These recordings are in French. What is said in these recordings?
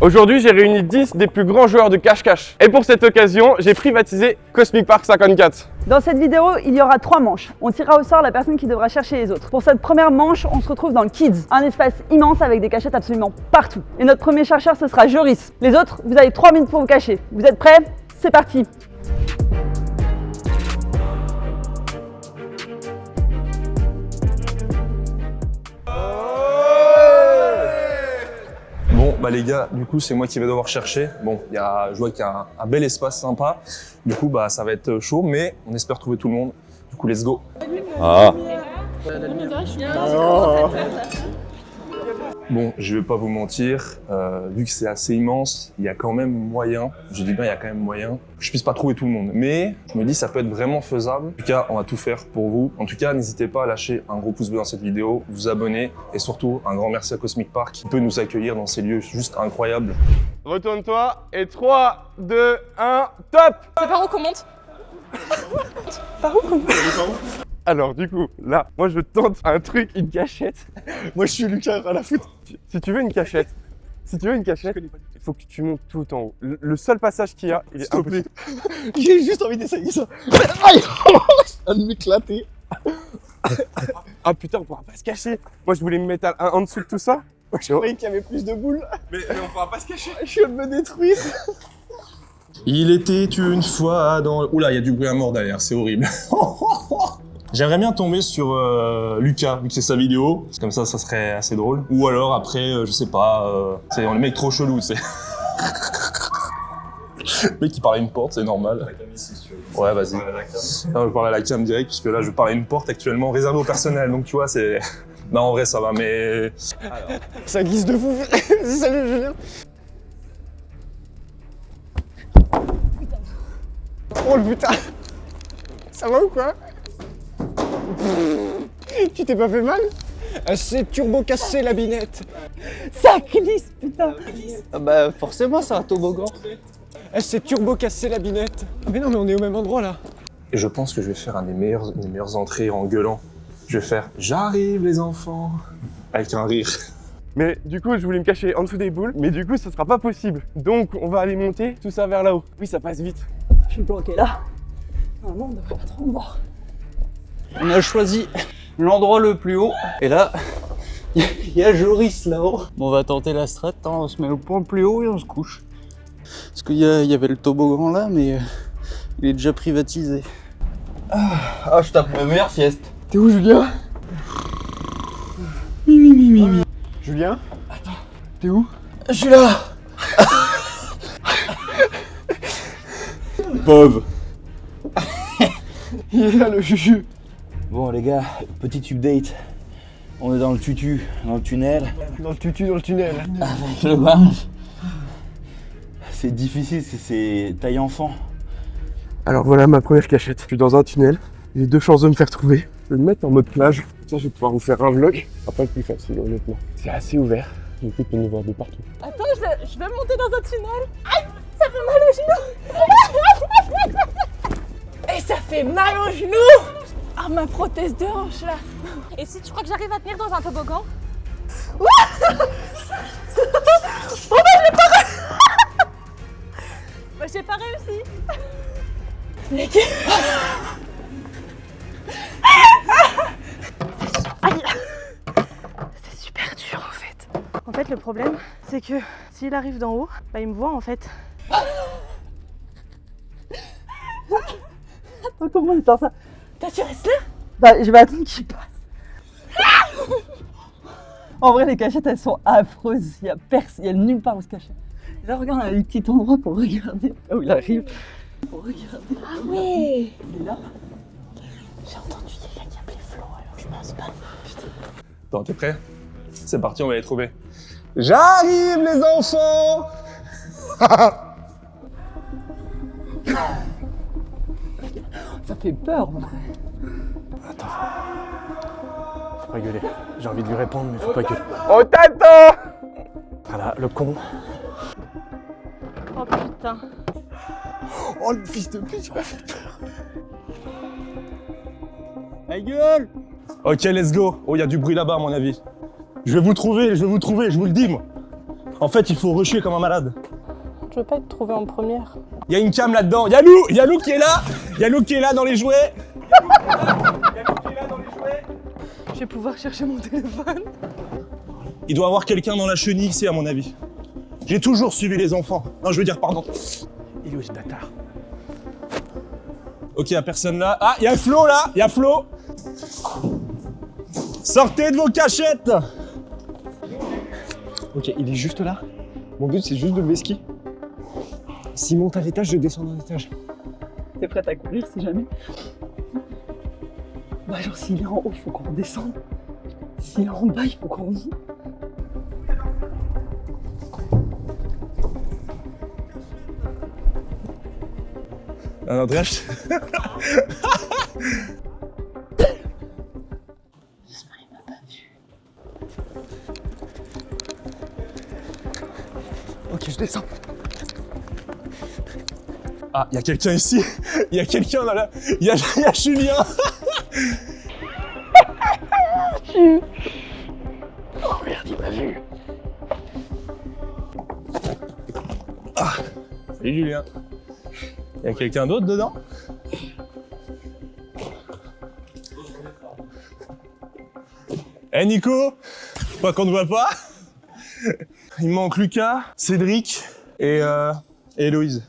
Aujourd'hui, j'ai réuni 10 des plus grands joueurs de cache-cache. Et pour cette occasion, j'ai privatisé Cosmic Park 54. Dans cette vidéo, il y aura 3 manches. On tirera au sort la personne qui devra chercher les autres. Pour cette première manche, on se retrouve dans le Kids, un espace immense avec des cachettes absolument partout. Et notre premier chercheur, ce sera Joris. Les autres, vous avez 3 minutes pour vous cacher. Vous êtes prêts? C'est parti! Bon, bah les gars, du coup, c'est moi qui vais devoir chercher. Bon, je vois qu'il y a un bel espace sympa. Du coup, bah, ça va être chaud, mais on espère trouver tout le monde. Du coup, let's go. Ah. Bon, je vais pas vous mentir, vu que c'est assez immense, il y a quand même moyen, je dis bien il y a quand même moyen, que je puisse pas trouver tout le monde. Mais je me dis ça peut être vraiment faisable. En tout cas, on va tout faire pour vous. En tout cas, n'hésitez pas à lâcher un gros pouce bleu dans cette vidéo, vous abonner et surtout un grand merci à Cosmic Park qui peut nous accueillir dans ces lieux juste incroyables. Retourne-toi et 3, 2, 1, top! C'est par où qu'on monte? Alors du coup, là, moi je tente un truc, une cachette. Moi je suis Lucas à la foot. Si tu veux une cachette, il faut que tu montes tout en haut. Le seul passage qu'il y a, il est impossible. J'ai juste envie d'essayer ça. Aïe, ça de m'éclater. Ah putain, on pourra pas se cacher. Moi je voulais me mettre en dessous de tout ça. Je croyais qu'il y avait plus de boules. Mais on pourra pas se cacher. Je viens de me détruire. Il était une fois dans... Oula, il y a du bruit à mort derrière, c'est horrible. J'aimerais bien tomber sur Lucas, vu que c'est sa vidéo. Comme ça serait assez drôle. Ou alors après, je sais pas, c'est le mec trop chelou, c'est. Le mec qui parle à une porte, c'est normal. Ouais, vas-y. Je parle à la cam direct, puisque là, je parle à une porte actuellement réservée au personnel. Donc tu vois, c'est... Non, en vrai, ça va, mais... Ça glisse de fou. Salut Julien. Oh le putain. Ça va ou quoi? Tu t'es pas fait mal? C'est turbo cassé la binette. Ça glisse, putain! Ah bah forcément c'est un toboggan. C'est turbo cassé la binette. Mais non mais on est au même endroit là. Et je pense que je vais faire une des meilleures entrées en gueulant. Je vais faire « J'arrive les enfants » avec un rire. Mais du coup, je voulais me cacher en dessous des boules, mais du coup, ça sera pas possible. Donc, on va aller monter tout ça vers là-haut. Oui, ça passe vite. Je suis bloqué là. Normalement, on devrait pas trop me voir. On a choisi l'endroit le plus haut. Et là, il y a Joris là-haut. Bon, on va tenter la strat, hein. On se met au point le plus haut et on se couche. Parce qu'il y avait le toboggan là, mais il est déjà privatisé. Ah, je tape ma meilleure sieste. T'es où Julien? Julien? Attends. T'es où? Je suis là. Pauvre. Il est là le juju. Bon les gars, petit update. On est dans le tutu, dans le tunnel. Dans le tutu, dans le tunnel. Avec le bain. C'est difficile, c'est taille enfant. Alors voilà ma première cachette. Je suis dans un tunnel. J'ai 2 chances de me faire trouver. Je vais me mettre en mode plage. Ça, je vais pouvoir vous faire un vlog. Ça va pas être plus facile, honnêtement. C'est assez ouvert. Du coup, tu peux nous voir de partout. Attends, je vais monter dans un tunnel. Aïe, ça fait mal au genou. Et ça fait mal au genou. Ah, ma prothèse de hanche là. Et si tu crois que j'arrive à tenir dans un toboggan? Oh bah j'ai pas réussi. Les gars. Aïe. C'est super dur en fait. En fait le problème c'est que s'il arrive d'en haut, bah il me voit en fait. Attends, comment on éteint ça? Toi tu restes là? Bah, je vais attendre qu'il passe. En vrai, les cachettes, elles sont affreuses. Il y a nulle part où se cacher. Et là, regarde, on a un petit endroit pour regarder. Là où il arrive. Pour regarder. Ah ouais. Il est là. J'ai entendu quelqu'un qui appelait Flo, alors je pense pas. Attends, t'es prêt? C'est parti, on va les trouver. J'arrive les enfants. Ça fait peur, en vrai. Attends. Faut pas gueuler. J'ai envie de lui répondre, mais faut pas gueuler. Oh, t'attends! Voilà, le con. Oh putain. Oh le fils de pute, tu m'as fait peur. Ma gueule! Ok, let's go. Oh, il y a du bruit là-bas, à mon avis. Je vais vous trouver, je vous le dis, moi. En fait, il faut rusher comme un malade. Je veux pas être trouvée en première. Il y a une cam là-dedans. Il y a Lou qui est là. Il y a Lou qui est là dans les jouets. Je vais pouvoir chercher mon téléphone. Il doit y avoir quelqu'un dans la chenille ici, à mon avis. J'ai toujours suivi les enfants. Non, je veux dire, pardon. Il est où ce bâtard? Ok, y'a personne là. Ah, y'a Flo là. Y'a Flo. Sortez de vos cachettes. Ok, il est juste là. Mon but, c'est juste de lever ski. S'il monte à l'étage, je descends d'un étage. T'es prête à courir si jamais? Bah genre s'il est en haut, faut qu'on redescende. S'il est en bas, il faut qu'on remonte. Un Andrea, Ok, je descends. Ah, il y a quelqu'un ici. Il y a quelqu'un dans la... Il y a Julien. Oh merde, il m'a vu. Ah, salut Julien. Il y a quelqu'un d'autre dedans? Eh Nico, pas qu'on ne voit pas. Il manque Lucas, Cédric et Héloïse.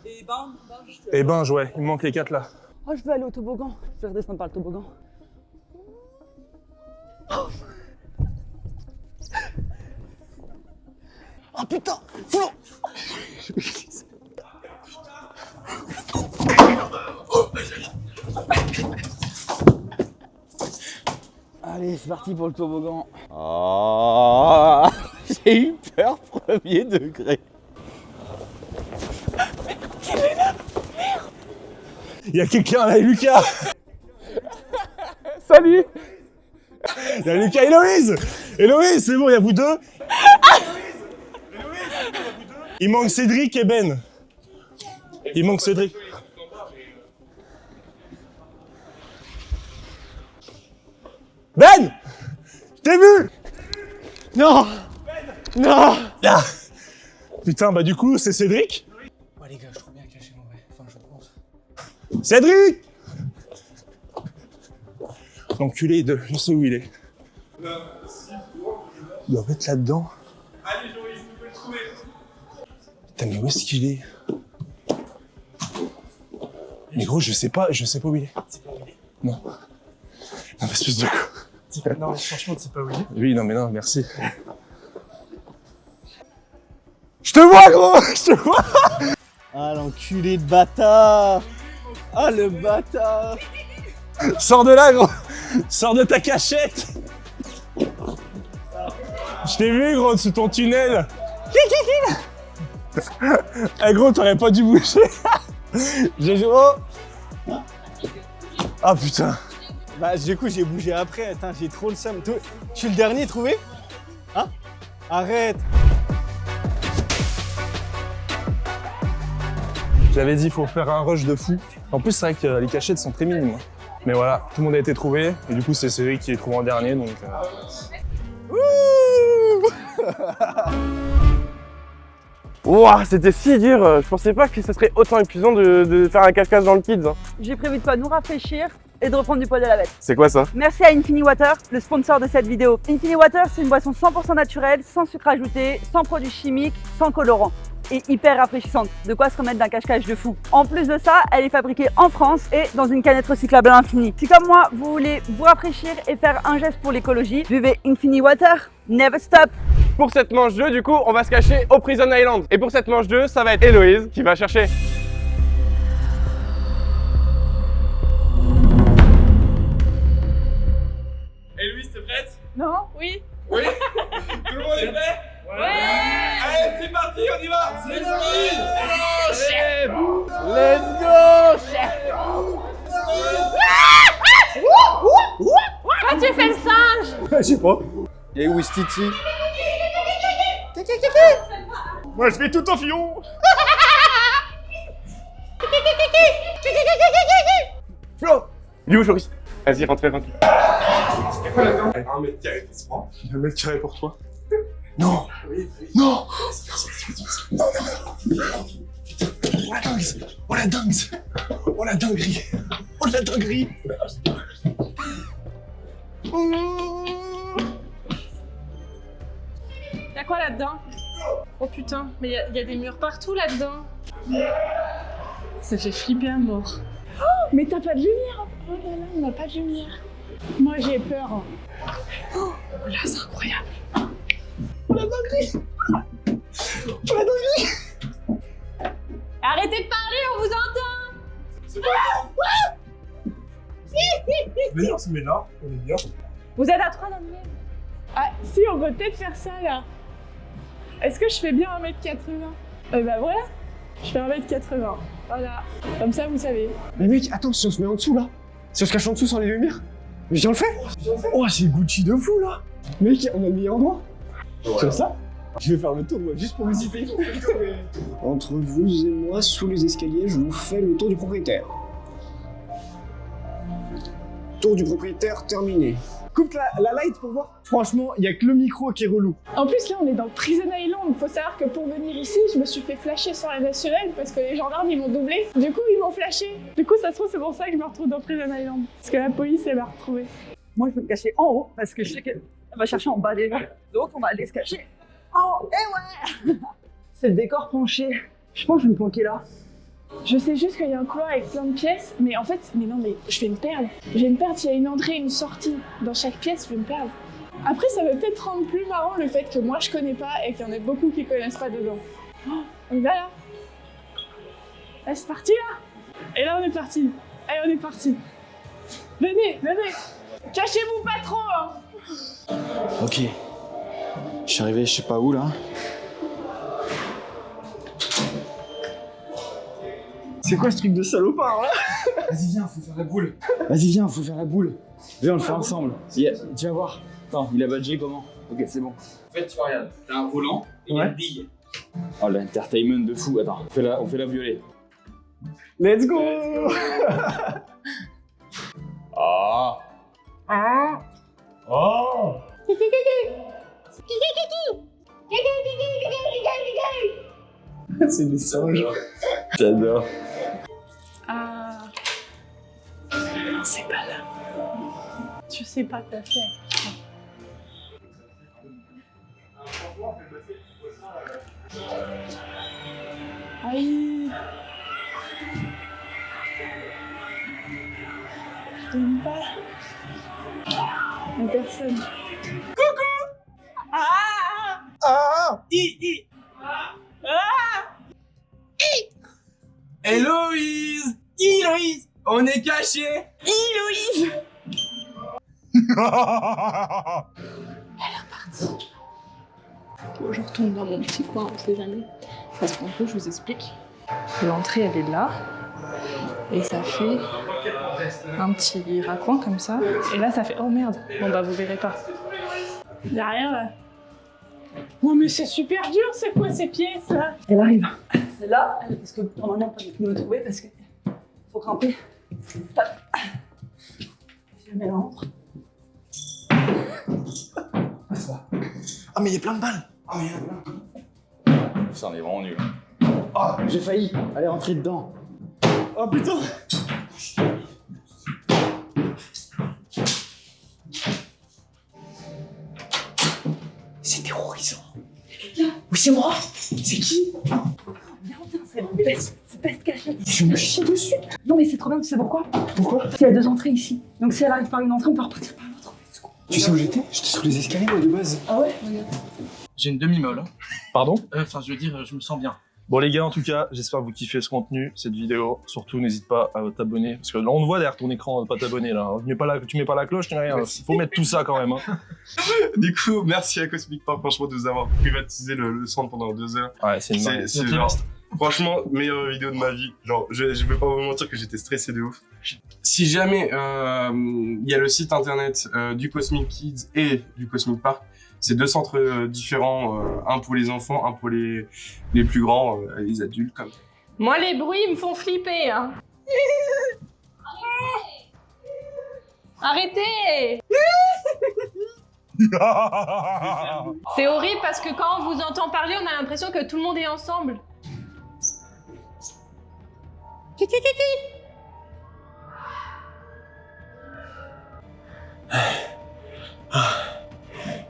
Et Benj, ouais, il me manque les 4 là. Oh, je veux aller au toboggan. Je vais redescendre par le toboggan. Oh putain, Flo. Allez, c'est parti pour le toboggan. Oh, j'ai eu peur premier degré. Il y a quelqu'un là, Lucas. Salut. Il y a Lucas et Héloïse. Héloïse, c'est bon, il y a vous deux. Il manque Cédric et Ben. Il manque Cédric. Ben! Je t'ai vu! Non. Non. Ah. Putain, bah du coup, c'est Cédric. Ouais les gars, je trouve bien caché en vrai. Enfin, je pense. Cédric! L'enculé de... Je sais où il est. Il doit être là-dedans. Allez, Joris, vous pouvez le trouver. Putain, mais où est-ce qu'il est? Mais gros, je sais pas où il est. C'est pas où il est. Non. Non, espèce de con. Non, mais franchement, c'est pas où il est. Oui, non, mais non, merci. Je te vois, gros! Je te vois! Ah, l'enculé de bâtard. Ah, le bâtard. Sors de là, gros! Sors de ta cachette! Je t'ai vu, gros, sous ton tunnel! Eh, gros, t'aurais pas dû bouger! J'ai joué. Oh. Ah, putain! Bah, du coup, j'ai bougé après. Attends, j'ai trop le seum. Je suis le dernier trouvé? Hein? Arrête! J'avais dit, il faut faire un rush de fou. En plus, c'est vrai que les cachettes sont très minimes. Mais voilà, tout le monde a été trouvé. Et du coup, c'est Cédric qui est trouvé en dernier, donc... Ouah, c'était si dur. Je pensais pas que ça serait autant épuisant de faire un cache-cache dans le kids. Hein. J'ai prévu de pas nous rafraîchir et de reprendre du poil de la bête. C'est quoi ça? Merci à Infini Water, le sponsor de cette vidéo. Infini Water, c'est une boisson 100% naturelle, sans sucre ajouté, sans produits chimiques, sans colorant. Et hyper rafraîchissante, de quoi se remettre d'un cache-cache de fou. En plus de ça, elle est fabriquée en France et dans une canette recyclable à l'infini. Si comme moi, vous voulez vous rafraîchir et faire un geste pour l'écologie, buvez Infini Water, never stop. Pour cette manche 2, du coup, on va se cacher au Prison Island. Et pour cette manche 2, ça va être Héloïse qui va chercher. Héloïse, t'es prête? Non? Oui. Oui. Tout le monde est prêt? Ouais. Allez, c'est parti, on y va. C'est parti. Chef. Let's go, chef. Quand tu fais le singe. Je sais pas. Il y a Wistiti. Moi, je vais tout en fion. Flo. Il est où, Joris? Vas-y, rentrez. Il y a 1 mètre carré qui se prend. Il y a 1 mètre carré pour toi. Non. Non. Non. Oh la dingue. Oh la dinguerie. Oh la dinguerie. Y'a quoi là-dedans? Oh putain, mais y a des murs partout là-dedans. Ça fait flipper à mort. Oh, mais t'as pas de lumière. Oh là là, on n'a pas de lumière. Moi j'ai peur. Oh là, c'est incroyable. Oh la dinguerie. Oh la dinguerie. Arrêtez de parler, on vous entend. Mais non, mais là, on est bien. Vous êtes à 3 dans le même. Ah, si, on peut peut-être faire ça là. Est-ce que je fais bien 1m80? Bah voilà, je fais 1m80. Voilà, comme ça vous savez. Mais mec, attends, si on se met en dessous là, si on se cache en dessous sans les lumières, mais j'en le fais. Oh, c'est Gucci de fou là. Mec, on a le meilleur endroit. Tu vois ça? Je vais faire le tour moi, juste pour vous citer. Entre vous et moi, sous les escaliers, je vous fais le tour du propriétaire. Tour du propriétaire terminé. Coupe la light pour voir. Franchement, il y a que le micro qui est relou. En plus là on est dans Prison Island, faut savoir que pour venir ici, je me suis fait flasher sur la nationale parce que les gendarmes ils m'ont doublé. Du coup ils m'ont flashé. Du coup ça se trouve c'est pour ça que je me retrouve dans Prison Island. Parce que la police elle m'a retrouvée. Moi, je vais me cacher en haut parce que je sais qu'elle va chercher en bas déjà. Donc, on va aller se cacher en haut. Et ouais. C'est le décor penché. Je pense que je vais me planquer là. Je sais juste qu'il y a un couloir avec plein de pièces, mais en fait, mais je vais me perdre. Je vais me perdre s'il y a une entrée et une sortie. Dans chaque pièce, je vais me perdre. Après, ça va peut-être rendre plus marrant le fait que moi je connais pas et qu'il y en ait beaucoup qui connaissent pas dedans. Oh, on y va là. Là, c'est parti là. Et là, on est parti. Allez, on est parti. Venez, venez. Cachez-vous pas trop, hein. Ok. Je suis arrivé, je sais pas où là. C'est quoi ce truc de salopard là? Vas-y, viens, faut faire la boule. Vas-y, viens, faut faire la boule. Viens, on le fait ensemble. Tu vas voir. Attends, il a badgé comment? Ok, c'est bon. En fait, tu regardes, t'as un volant et il y a une bille. Oh, l'entertainment de fou. Attends, on fait la violet. Let's go. Ah. Oh. C'est des singes. J'adore. Ah. C'est pas là. Tu sais pas quoi faire. Aïe. Je t'aime pas. Mais personne. Coucou. Ah. Ah. Héloïse! Héloïse! On est caché! Héloïse. Je retourne dans mon petit coin, on sait jamais. Parce qu'en fait, je vous explique. L'entrée, elle est là. Et ça fait un petit raccoin comme ça. Et là, ça fait... Oh merde. Bon bah, vous verrez pas. Y'a rien là. Oh mais c'est super dur, c'est quoi ces pièces là? Elle arrive. C'est là, parce que normalement, on peut nous trouver parce que faut grimper. Hop. Si jamais elle rentre. Ah mais il y a plein de balles. Ah mais il y en a plein. Ça, on est vraiment nul. Oh, j'ai failli. Allez, rentrer dedans. Oh putain. C'est terrorisant. Oui, c'est moi. C'est qui? Viens, c'est Peste cachée. Je me chie dessus. Non, mais c'est trop bien, tu sais pourquoi? Pourquoi? Il y a 2 entrées ici. Donc si elle arrive par une entrée, on peut repartir par l'autre. Tu sais où j'étais? J'étais sous les escaliers moi de base. Ah ouais? Regarde. J'ai une demi-molle. Pardon? Enfin, je veux dire, je me sens bien. Bon les gars, en tout cas, j'espère que vous kiffez ce contenu, cette vidéo. Surtout, n'hésite pas à t'abonner. Parce que là, on te voit derrière ton écran, pas t'abonner là. Tu mets pas la cloche, tu n'as rien. Faut mettre tout ça quand même. Hein. Du coup, merci à Cosmic Park, franchement, de nous avoir privatisé le centre pendant 2 heures. Ouais, c'est une dingue. C'est genre, franchement, meilleure vidéo de ma vie. Genre, je vais pas vous mentir que j'étais stressé de ouf. Si jamais il y a le site internet du Cosmic Kids et du Cosmic Park, c'est 2 centres différents, un pour les enfants, un pour les plus grands, les adultes comme. Moi, les bruits me font flipper, hein. Arrêtez. C'est horrible parce que quand on vous entend parler, on a l'impression que tout le monde est ensemble.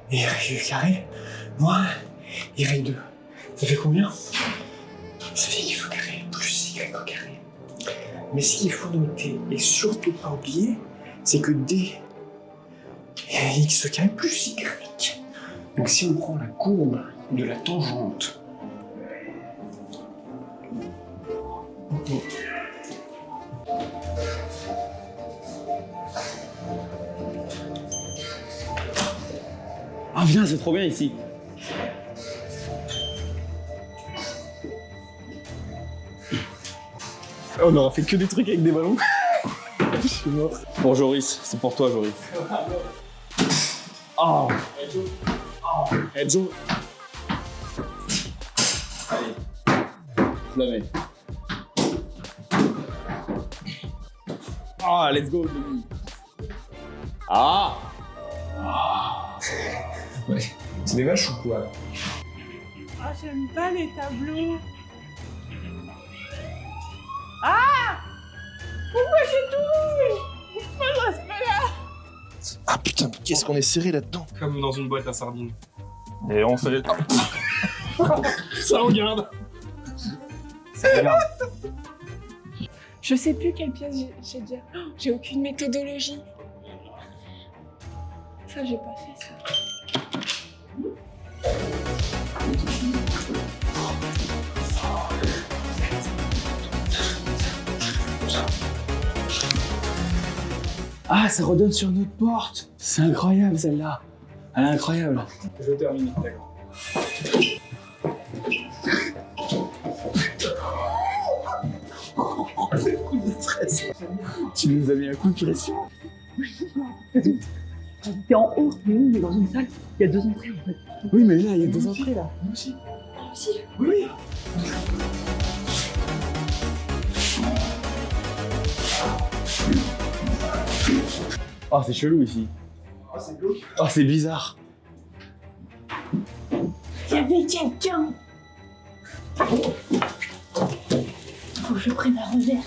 Et Y carré, moins Y 2. Ça fait combien? Ça fait X au carré plus Y au carré. Mais ce qu'il faut noter et surtout pas oublier, c'est que D est X au carré plus Y. Donc si on prend la courbe de la tangente, Ah viens, c'est trop bien ici. on aura fait que des trucs avec des ballons. Je suis mort. Pour Joris, c'est pour toi Joris. Oh. Hey Joe. Je la mets. Ah, let's go Denis. Ah. Ouais. C'est des vaches ou quoi? Ah, j'aime pas les tableaux. Ah! Pourquoi c'est tout rouge? Moi, je reste pas là. Ah putain, qu'est-ce qu'on est serré là-dedans. Comme dans une boîte à sardines. Et on fait... Ça regarde. Je sais plus quelle pièce j'ai déjà. Oh, j'ai aucune méthodologie. Ça, j'ai pas fait ça. Ah, ça redonne sur notre porte. C'est incroyable celle-là. Elle est incroyable. Je termine, d'accord. Tu nous as mis un coup de pression. T'es en haut, mais nous, on est dans une salle. Il y a 2 entrées en fait. Oui, mais là, il y a 2 entrées là. Nous aussi. Oui. Oh, c'est chelou ici. Ah, c'est glauque. Oh, c'est bizarre. Il y avait quelqu'un. Faut que je prenne un revers.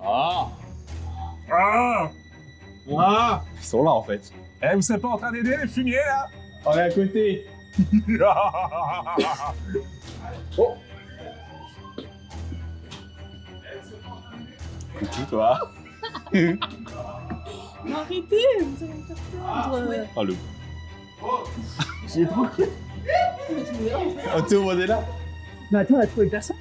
Ah. Ah. Ils sont là en fait. Eh, vous serez pas en train d'aider les fumiers là? On est à côté. Oh. Coucou toi. Arrêtez, vous allez me faire perdre. Oh le. J'ai trop. Oh Théo, on est là. Mais attends, on a trouvé personne.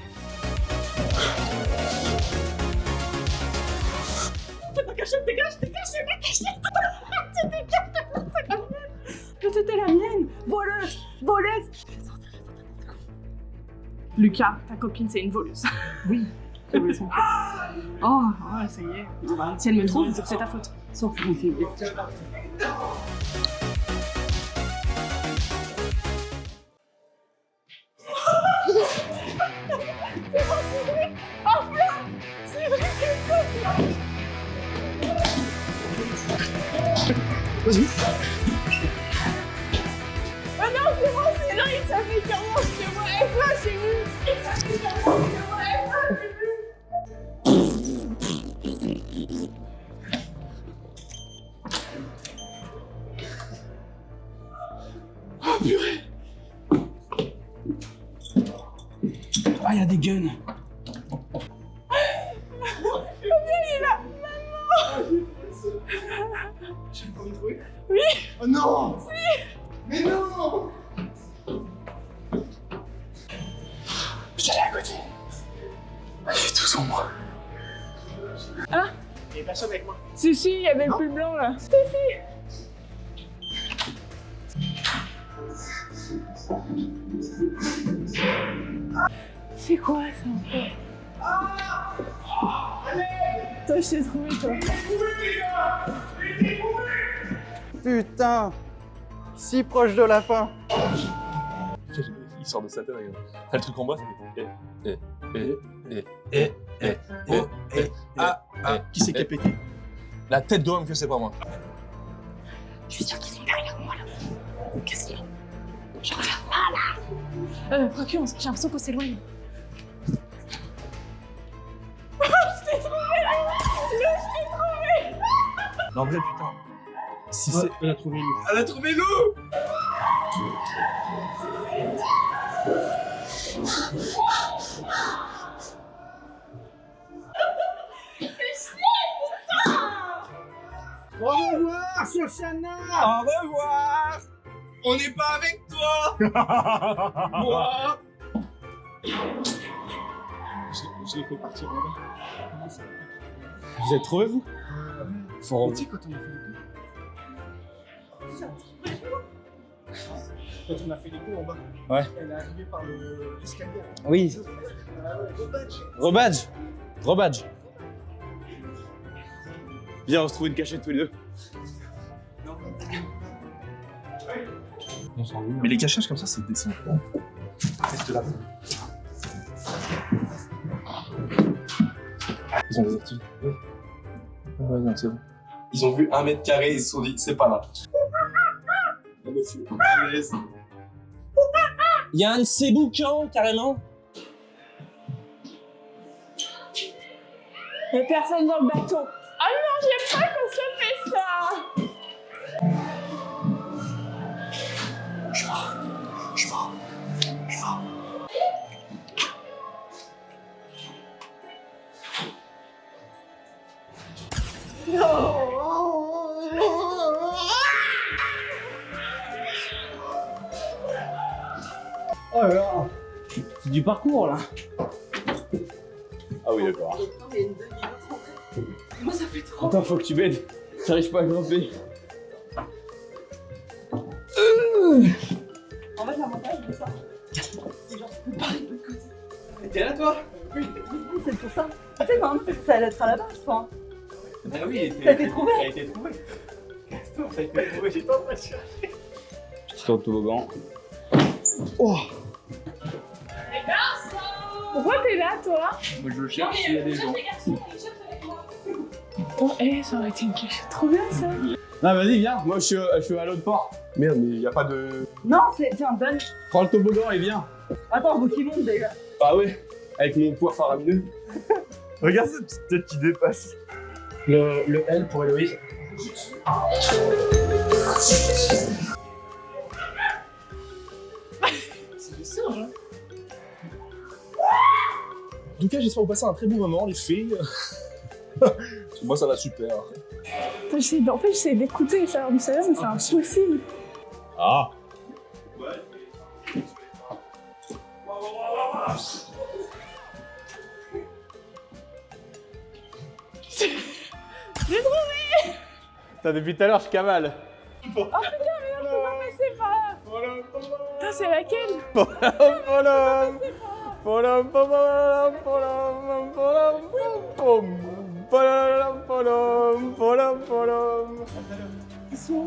C'était la mienne. Voleuse, voleuse. Lucas, ta copine, c'est une voleuse. Oui. Oh, ouais, ça y est. Si elle me trouve, c'est ta faute. Sauf qu'on s'est oublié. Vas-y. Ah non, c'est bon, c'est là, ça fait clairement chez moi. Et là, c'est vu. Ça fait clairement chez moi. Et là, c'est vu. Ah, il y a des guns. Oui. Oh non. Si. Mais non. J'allais à côté. Il fait tout sombre. Ah. Il y a personne avec moi. Si, il y avait le pull blanc là. C'est quoi ça encore? Toi, je t'ai trouvé, toi. Putain, si proche de la fin. sort de sa tête. Regarde. T'as le truc en bas, ça fait. Qui c'est qui a pété? La tête d'homme que c'est pas moi. Je suis sûre qu'ils sont derrière moi là. Qu'est-ce qu'il y a? Je reviens là. Quoique, j'ai l'impression qu'on s'éloigne. Non, en vrai, putain. Si c'est. Elle a trouvé l'eau. Elle a trouvé l'eau. Au revoir, Shoshana. Au revoir. On n'est pas avec toi. Moi. Je l'ai fait partir en bas. Vous êtes trouvé, vous? Faut remonter quand on a fait les coups. Quand on a fait les coups en bas. Ouais. Elle est arrivée par l'escalier. Oui. Rebadge. Rebadge. Viens, on se trouve une cachette tous les deux. On s'en Mais les cachages comme ça, c'est descend. Reste là. Ils ont désactivé. Oui. Ouais, non, c'est bon. Ils ont vu 1 mètre carré et ils se sont dit, c'est pas là. Il y a un de ces bouquins, carrément. Y'a personne dans le bateau. Ah non, j'aime pas qu'on se fait ça. Oh là là. C'est du parcours, là. Ah oui, d'accord. Moi, ça fait trop. Attends, faut que tu m'aides. J'arrive pas à grimper. En fait, l'avantage de ça, c'est genre, tu peux pas de l'autre côté. T'es là, toi? Oui, c'est pour ça. Tu sais, non, ça allait être à la base, toi. Bah oui, Ça a été trouvé. Ça a été trouvé. Gaston, ça a été trouvé. J'ai pas envie de chercher. Petit toboggan. Pourquoi t'es là, toi? Moi, je cherche s'il y a des gens. Oh, ça aurait été une cachette trop bien, ça. Non, vas-y, viens. Moi, je suis à l'autre porte. Merde, mais y a pas de. Non, c'est. Tiens, donne. Prends le toboggan et viens. Attends, faut qu'il monte déjà. Ah ouais. Avec mon poids faramineux. Regarde cette petite tête qui dépasse. Le L pour Héloïse. C'est des singes, hein. En tout cas, j'espère que vous passez un très bon moment, les filles. Moi, ça va super. En fait, j'essaie d'écouter ça, mais c'est impossible. Ah. J'ai trouvé. Putain, depuis tout à l'heure, je cavale. Oh putain, mais non, je peux pas passer par là. Putain, c'est laquelle?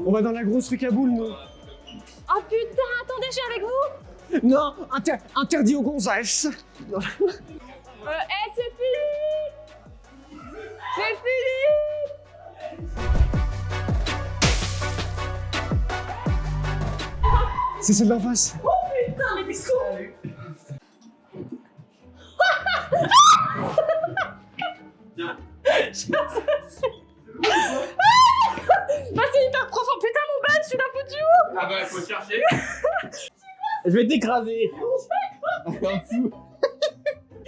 On va dans la grosse truc à boules, nous. Oh putain, attendez, je suis avec vous. Non, interdit aux gonzesses. C'est fini. C'est fini. C'est celle d'en face. Oh putain, mais t'es con. Bah c'est hyper profond, putain mon badge, tu l'as foutu où? Ah bah, faut chercher. Je vais t'écraser. En dessous.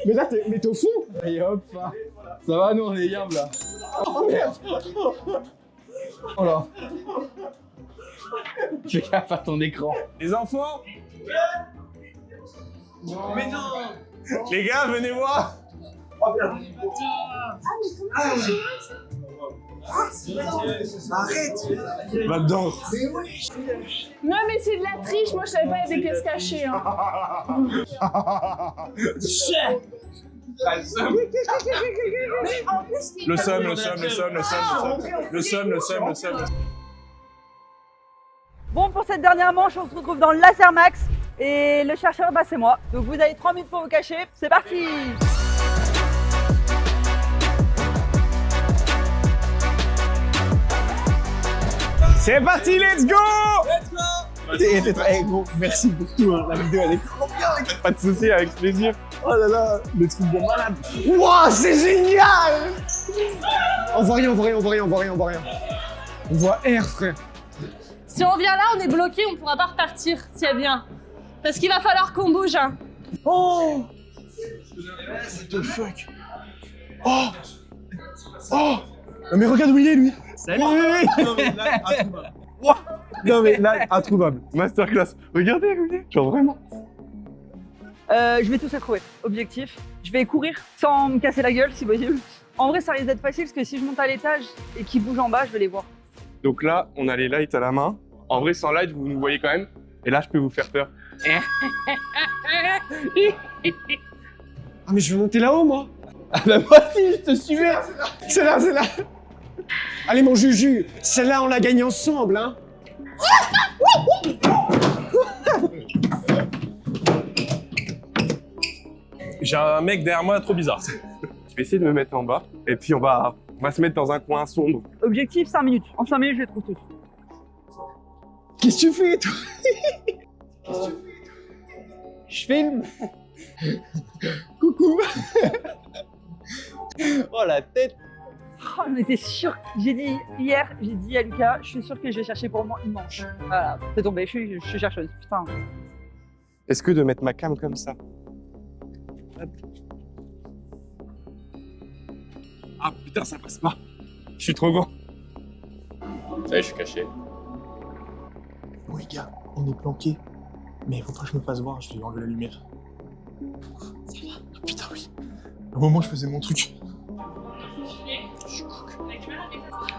Mais là, t'es au fond. Et hop, ça. Ça va, nous, on est yam, là. Oh merde. Oh là. Fais gaffe à ton écran. Les enfants. Mais non. Les gars, venez voir. Arrête. Va dedans. Non mais c'est de la triche, moi je savais pas il y a des pièces cachées. Hein. Ah, le seum. Mais en plus, Le seum. Bon, pour cette dernière manche, on se retrouve dans le laser max. Et le chercheur, bah, c'est moi. Donc vous avez 3 minutes pour vous cacher. C'est parti! C'est parti, let's go! Hey, gros, merci pour tout, hein. La vidéo elle est trop bien, mec. Pas de soucis, avec plaisir. Oh là là, le truc de malade. Wouah, c'est génial! On voit rien, on voit rien, on voit rien, on voit rien, on voit rien. On voit R, frère. Si on vient là, on est bloqué, on pourra pas repartir si elle vient. Parce qu'il va falloir qu'on bouge. Hein. Oh! What the fuck? Oh! Oh! Non mais regarde où il est, lui! Salut! Non mais là, introuvable. Masterclass. Regardez. Genre vraiment. Je vais tous à crever. Objectif, je vais courir sans me casser la gueule si possible. En vrai, ça risque d'être facile parce que si je monte à l'étage et qu'ils bougent en bas, je vais les voir. Donc là, on a les lights à la main. En vrai, sans light, vous nous voyez quand même. Et là, je peux vous faire peur. Ah mais je vais monter là-haut, moi! Ah bah moi aussi, je te suivais. C'est là! Allez mon Juju, celle-là on l'a gagnée ensemble, hein! J'ai un mec derrière moi trop bizarre. Je vais essayer de me mettre en bas. Et puis on va se mettre dans un coin sombre. Objectif, 5 minutes. En 5 minutes, je les trouve tous. Qu'est-ce que tu fais, toi? Je filme. Coucou! Oh la tête. Oh, on était sûr. J'ai dit à Lucas, je suis sûr que je vais chercher pour moi une manche. Voilà, c'est tombé, je suis chercheuse. Putain. Est-ce que de mettre ma cam comme ça? Hop. Ah putain, ça passe pas. Je suis trop grand. Ça y est, je suis caché. Bon les gars, on est planqués. Mais faut pas que je me fasse voir, je vais enlever la lumière. Ça va? Ah, putain oui. Au moment où je faisais mon truc.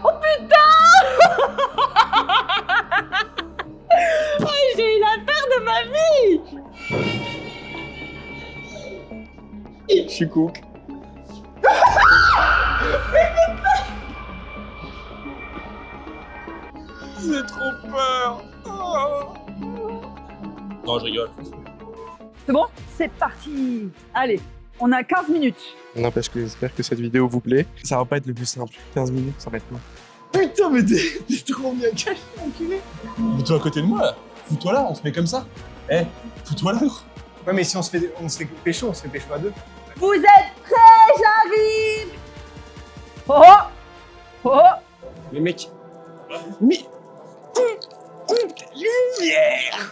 Oh putain! Oh, j'ai eu l'affaire de ma vie! Je suis cook. J'ai trop peur. Non, je rigole. C'est bon? C'est parti. Allez, on a 15 minutes. N'empêche que j'espère que cette vidéo vous plaît. Ça va pas être le plus simple. 15 minutes, ça va être long. Putain, mais t'es trop bien caché, enculé. Mets-toi à côté de moi, là. Fous-toi là, on se met comme ça. Eh, fous-toi là. Ouais, mais si on se fait pécho, on se fait pécho à deux. Vous êtes prêts? J'arrive. Oh oh. Mais mec. Mais. Lumière.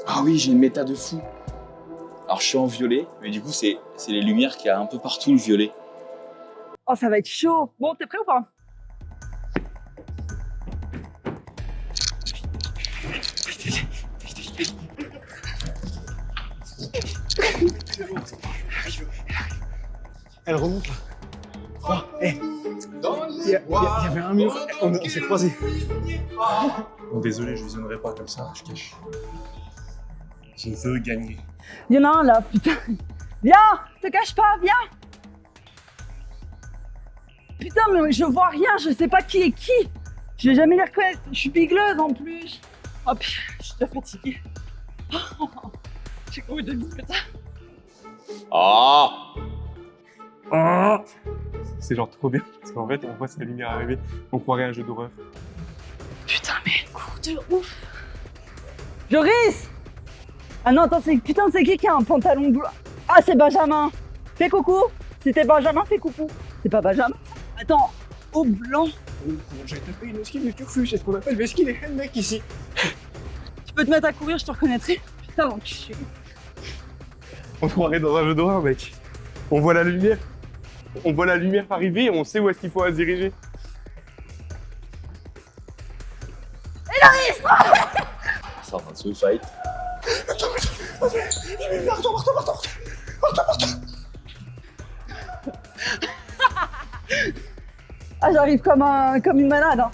Ah oui, j'ai une méta de fou. Alors je suis en violet, mais du coup c'est les lumières qu'il y a un peu partout le violet. Oh, ça va être chaud. Bon, t'es prêt ou pas? Elle remonte là. Oh, hey. Il y avait un mur, on s'est croisés. Bon, désolé, je visionnerai pas comme ça, je cache. Je veux gagner. Il y en a un là, putain. Viens, te cache pas, viens. Putain, mais je vois rien, je sais pas qui est qui. Je vais jamais les reconnaître. Je suis bigleuse en plus. Oh, je suis déjà fatiguée. J'ai couru 2 minutes comme ça. Ah C'est genre trop bien. Parce qu'en fait, on voit sa lumière arriver. On croirait à un jeu d'horreur. Putain, mais elle court de ouf. Joris. Ah non, attends, c'est qui a un pantalon bleu? Ah, c'est Benjamin. Fais coucou. C'était Benjamin, fais coucou. C'est pas Benjamin. Attends, au blanc. J'ai tapé une skin de turfu, c'est ce qu'on appelle le skin et mec ici. Tu peux te mettre à courir, je te reconnaîtrai. Putain, l'enculé. On croirait dans un jeu d'horreur, mec. On voit la lumière. On voit la lumière arriver et on sait où est-ce qu'il faut se diriger. C'est en train de se fight. Ah, j'arrive comme une malade. Hein.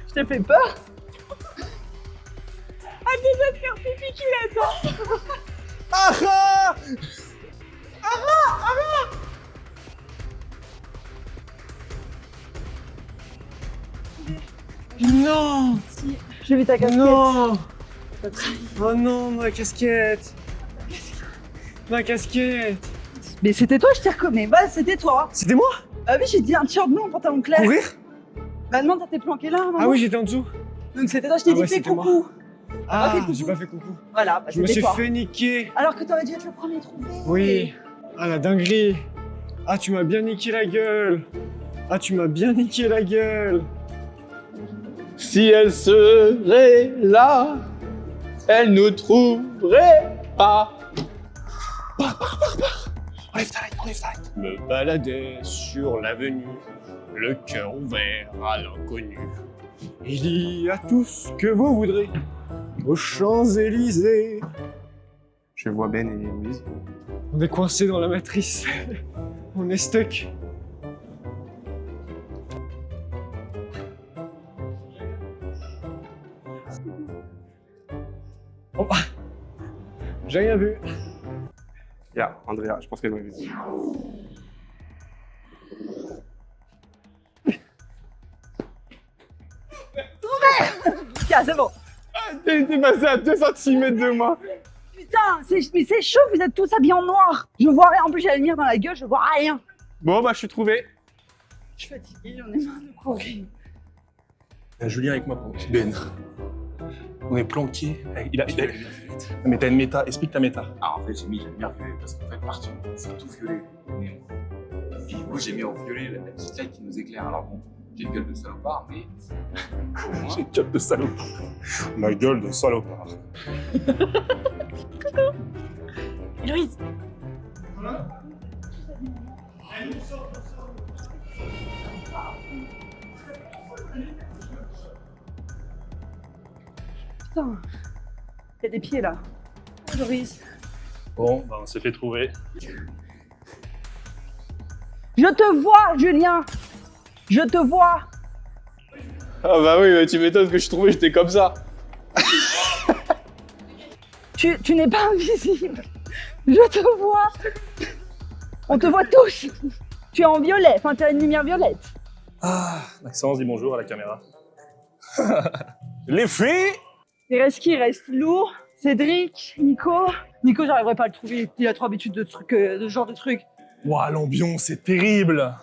Je t'ai fait peur. Ah, déjà de faire pipi qui là-dedans. Ah Non. J'ai vu ta casquette. Non. Oh non, ma casquette. Ma casquette. Mais c'était toi, je t'y reconnais. Bah, c'était toi. C'était moi? Ah oui, j'ai dit un t-shirt blanc, un pantalon clair. Courir? Bah non, t'étais planqué là, non? Ah oui, j'étais en dessous. Donc c'était toi, je t'ai Ah dit ouais, fais c'était moi. coucou. Ah, fait coucou. j'ai pas fait coucou. Voilà, bah, Je me c'était suis toi. fait niquer. Alors que t'aurais dû être le premier trouvé. Oui. Ah, la dinguerie. Ah, tu m'as bien niqué la gueule. Ah, tu m'as bien niqué la gueule. Si elle serait là, elle nous trouverait pas. Enlève ta light, enlève ta light. Me baladais sur l'avenue, le cœur ouvert à l'inconnu. Il y a tout ce que vous voudrez aux Champs-Élysées. Je vois Ben et Louise. On est coincé dans la matrice. On est stuck. Oh. J'ai rien vu. Ya, Andrea, je pense qu'elle m'a vu. Tiens, c'est bon. T'es passé à 2 cm de moi. Putain, mais c'est chaud, vous êtes tous habillés en noir. Je vois rien. En plus, j'ai la lumière dans la gueule, je vois rien. Bon, bah, je suis trouvé. Je suis fatiguée, j'en ai marre de courir. Julien avec moi pour Ben. On est planqué. Mais t'as une méta, explique ta méta. Ah, en fait, j'ai mis la lumière violette parce qu'en fait, partout, c'est tout violet. Et du coup, j'ai mis en violet la petite light qui nous éclaire. Alors bon, j'ai une gueule de salopard, mais au moins. J'ai une gueule de salopard. Ma gueule de salopard. Héloïse. Putain, il y a des pieds là. Joris. Bon, bah on s'est fait trouver. Je te vois, Julien. Je te vois. Ah bah oui, tu m'étonnes que je suis trouvé, j'étais comme ça. Tu n'es pas invisible. Je te vois. On te voit tous. Tu es en violet, enfin tu as une lumière violette. Ah, Maxence dit bonjour à la caméra. Les filles. Il reste qui? Il reste Lou, Cédric, Nico. Nico, j'arriverai pas à le trouver. Il a trop habitude de trucs, de ce genre de trucs. Ouah, l'ambiance, c'est terrible.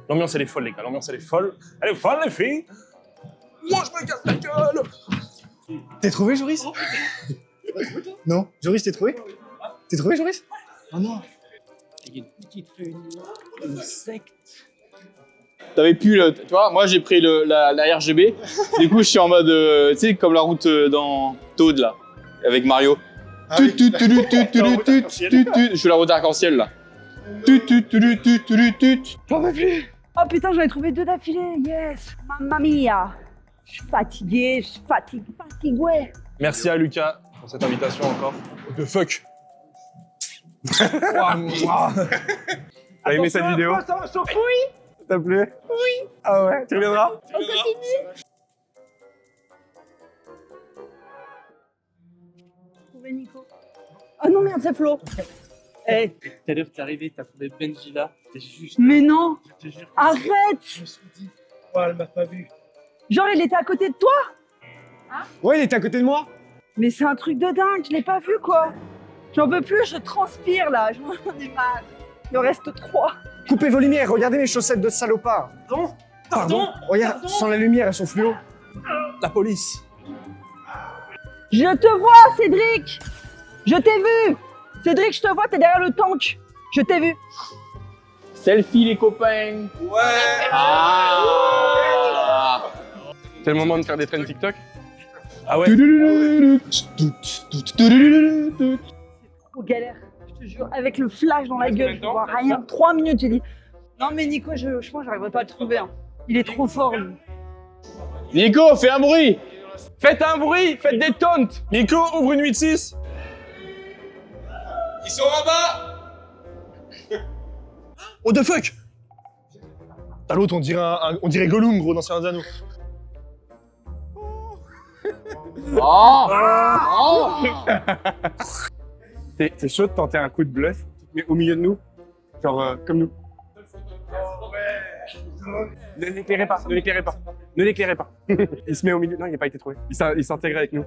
L'ambiance, elle est folle, les gars. L'ambiance, elle est folle. Elle est folle, les filles. Moi, je me casse la gueule. T'es trouvé, Joris? Non. Joris, t'es trouvé? T'es trouvé, Joris? Oh non. Il y a une petite réunion, une secte. T'avais pu, tu vois, moi j'ai pris la RGB. Du coup, je suis en mode, tu sais, comme la route dans Toad là, avec Mario. Je suis la route arc-en-ciel là. J'en veux plus. Oh putain, j'en ai trouvé 2 d'affilée. Yes. Mamma mia. Je suis fatiguée, je suis fatiguée. Merci à Lucas pour cette invitation encore. What the fuck. T'as aimé cette vidéo? T'as plu? Oui. Ah ouais, tu reviendras? Trouvé Nico. Oh non, merde, c'est Flo. Eh, Tout à l'heure, t'es arrivé, t'as trouvé Benji là. T'es juste. mais non. Je te jure. Arrête. Je me suis dit, oh, elle m'a pas vu. Genre, il était à côté de toi? Ouais, il était à côté de moi. Mais c'est un truc de dingue, je l'ai pas vu quoi. J'en peux plus, je transpire là, j'en ai marre. Il en reste 3. Coupez vos lumières, regardez mes chaussettes de salopard. Pardon. Regarde, sans la lumière, elles sont fluo. La police. Je te vois, Cédric. Je t'ai vu. Cédric, je te vois, t'es derrière le tank. Je t'ai vu. Selfie les copains. Ouais. Ah. C'est le moment de faire des trends TikTok? Ah ouais. Trop galère, je te jure, avec le flash dans la Reste gueule, combien je de temps? vois rien. 3 minutes, j'ai dit. Non mais Nico, je pense que j'arriverai pas à le trouver. Hein. Il est trop fort, lui. Nico, fais un bruit. Faites un bruit, faites des taunts. Nico, ouvre une 8-6. Ils sont en bas. What the fuck. T'as l'autre, on dirait Gollum, gros, dans Seigneur des Anneaux. C'est chaud de tenter un coup de bluff, mais au milieu de nous, genre comme nous. Ne l'éclairez pas, ne l'éclairez pas. Ne l'éclairez pas. Il se met au milieu. Non, il n'a pas été trouvé. Il s'intègre avec nous.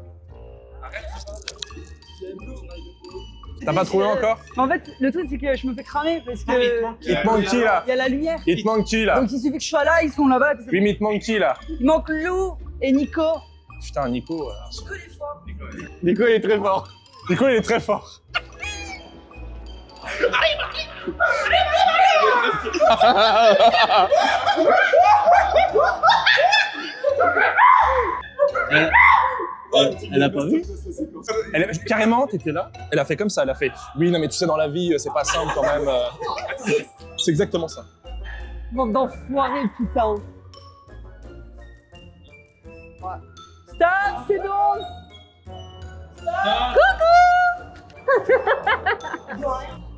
T'as pas trouvé encore? Mais en fait, le truc, c'est que je me fais cramer parce que. Il te manque qui là? Il y a la lumière. Il te manque qui là? Donc il suffit que je sois là, ils sont là-bas. puis c'est- Oui, mais il te manque qui là? Il manque Lou et Nico. Putain, Nico. Nico, il est fort. Nico, il est très fort. Nico, il est très fort. Elle a pas vu? Carrément, t'étais là. Elle a fait comme ça. Elle a fait. Oui, non, mais tu sais, dans la vie, c'est pas simple quand même. C'est exactement ça. Bande d'enfoirés, putain. Ouais. Stop, c'est bon.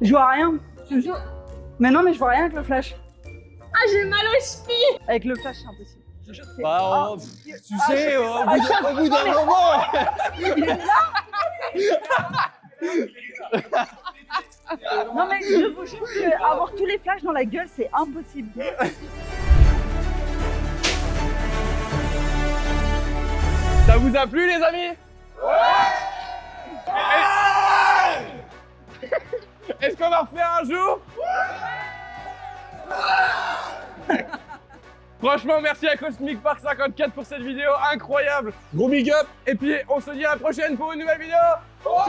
Je vois rien, je te jure. Mais non, mais je vois rien avec le flash. Ah, j'ai mal aux chevilles. Avec le flash, c'est impossible. Je te jure, c'est- Bah, Ah, tu sais, au bout d'un moment. Non, mais je vous jure qu'avoir tous les flashs dans la gueule, c'est impossible. Ça vous a plu, les amis? Ouais! Est-ce qu'on va refaire un jour? Franchement, merci à Cosmic Park 54 pour cette vidéo incroyable. Gros big up. Et puis, on se dit à la prochaine pour une nouvelle vidéo. Ciao!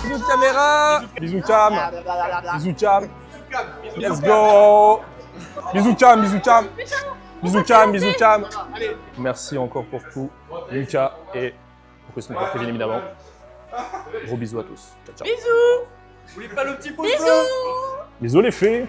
Bisous caméra. Bisous cam. Bisous cam. Let's go. Bisous cam, bisous cam. Bisous cam, bisous cam. Merci encore pour tout, Lucas et pour Cosmic Park, bien évidemment. Gros bisous à tous. Ciao, ciao. Bisous. N'oubliez pas le petit pouce Bisous. Bisous les fées.